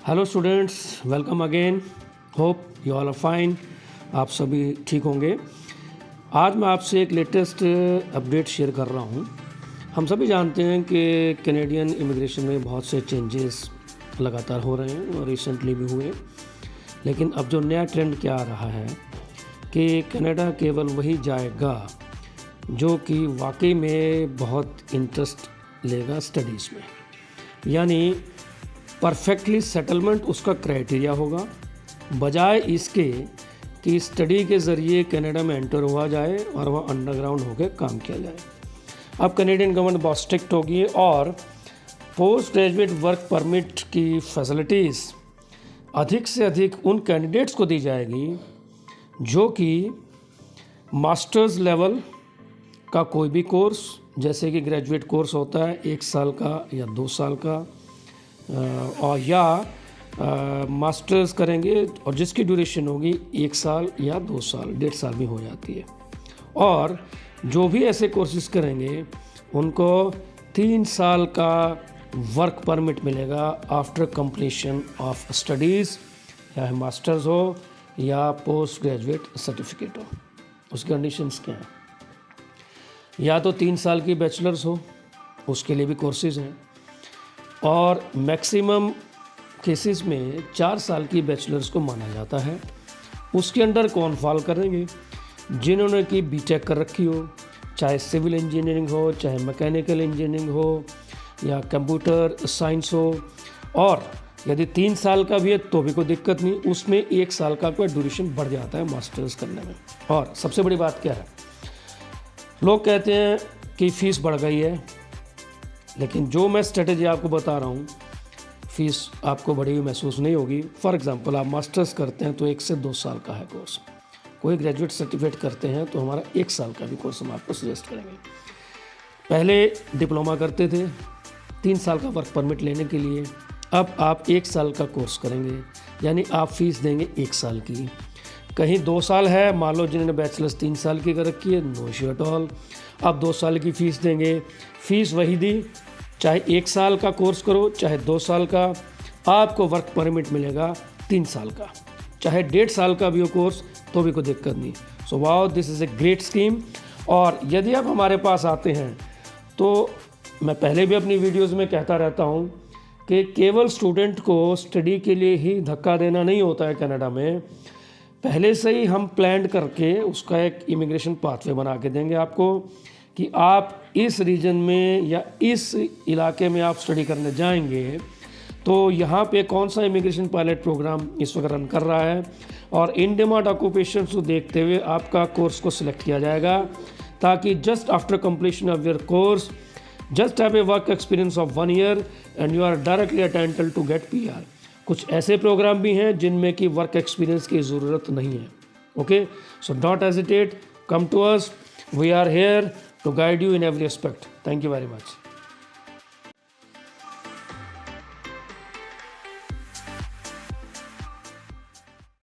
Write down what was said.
Hello students, welcome again. Hope you all are fine. आप सभी ठीक होंगे। आज मैं आपसे एक लेटेस्ट अपडेट शेयर कर रहा हूँ। हम सभी जानते हैं कि कैनेडियन इमिग्रेशन में बहुत से चेंजेस लगातार हो रहे हैं और रिसेंटली भी हुए। लेकिन अब जो नया ट्रेंड क्या आ रहा है कि कनाडा केवल वही जाएगा जो कि वाकई में बहुत इंटरेस्ट लेगा स्टडीज़ में, यानी परफेक्टली सेटलमेंट उसका क्राइटेरिया होगा, बजाय इसके कि स्टडी के ज़रिए कनाडा में एंटर हुआ जाए और वह अंडरग्राउंड होकर काम किया जाए। अब कैनेडियन गवर्नमेंट बहुत स्ट्रिक्ट होगी और पोस्ट ग्रेजुएट वर्क परमिट की फैसिलिटीज़ अधिक से अधिक उन कैंडिडेट्स को दी जाएगी जो कि मास्टर्स लेवल का कोई भी कोर्स, जैसे कि ग्रेजुएट कोर्स होता है 1 साल का या 2 साल का, और या मास्टर्स करेंगे और जिसकी ड्यूरेशन होगी 1 साल या 2 साल, 1.5 साल भी हो जाती है। और जो भी ऐसे कोर्सेज करेंगे उनको 3 साल का वर्क परमिट मिलेगा आफ्टर कंप्लीशन ऑफ स्टडीज़, या मास्टर्स हो या पोस्ट ग्रेजुएट सर्टिफिकेट हो। उसकी कंडीशंस क्या हैं? या तो 3 साल की बैचलर्स हो, उसके लिए भी कोर्सेज हैं, और मैक्सिमम केसेस में 4 साल की बैचलर्स को माना जाता है। उसके अंडर कौन फॉल करेंगे? जिन्होंने कि बीटेक कर रखी हो, चाहे सिविल इंजीनियरिंग हो, चाहे मैकेनिकल इंजीनियरिंग हो या कंप्यूटर साइंस हो। और यदि 3 साल का भी है तो भी कोई दिक्कत नहीं, उसमें 1 साल का कोई ड्यूरेशन बढ़ जाता है मास्टर्स करने में। और सबसे बड़ी बात क्या है, लोग कहते हैं कि फ़ीस बढ़ गई है, लेकिन जो मैं स्ट्रेटेजी आपको बता रहा हूँ, फ़ीस आपको बढ़ी हुई महसूस नहीं होगी। फॉर एग्जांपल, आप मास्टर्स करते हैं तो 1 से 2 साल का है कोर्स, कोई ग्रेजुएट सर्टिफिकेट करते हैं तो हमारा 1 साल का भी कोर्स हम आपको सजेस्ट करेंगे। पहले डिप्लोमा करते थे 3 साल का वर्क परमिट लेने के लिए, अब आप 1 साल का कोर्स करेंगे, यानी आप फ़ीस देंगे 1 साल की। कहीं 2 साल है, मान लो जिन्होंने बैचलर्स 3 साल की कर रखी है, नो इशू एट ऑल, आप 2 साल की फ़ीस देंगे। फ़ीस वही दी, चाहे 1 साल का कोर्स करो चाहे 2 साल का, आपको वर्क परमिट मिलेगा 3 साल का। चाहे 1.5 साल का भी हो कोर्स तो भी कोई दिक्कत नहीं। So wow, this is a great scheme. और यदि आप हमारे पास आते हैं तो मैं पहले भी अपनी वीडियोज़ में कहता रहता हूँ कि केवल स्टूडेंट को स्टडी के लिए ही धक्का देना नहीं होता है कनाडा में। पहले से ही हम प्लान करके उसका एक इमिग्रेशन पाथवे बना के देंगे आपको कि आप इस रीजन में या इस इलाके में आप स्टडी करने जाएंगे तो यहाँ पे कौन सा इमिग्रेशन पायलट प्रोग्राम इस वक्त रन कर रहा है, और इन डिमांड ऑक्यूपेशन को देखते हुए आपका कोर्स को सिलेक्ट किया जाएगा, ताकि just after completion of your course just have a work experience of 1 year and you are directly entitled to get PR। कुछ ऐसे प्रोग्राम भी हैं जिनमें कि वर्क एक्सपीरियंस की ज़रूरत नहीं है। Okay, so don't hesitate, come to us, we are here to guide you in every aspect. Thank you very much.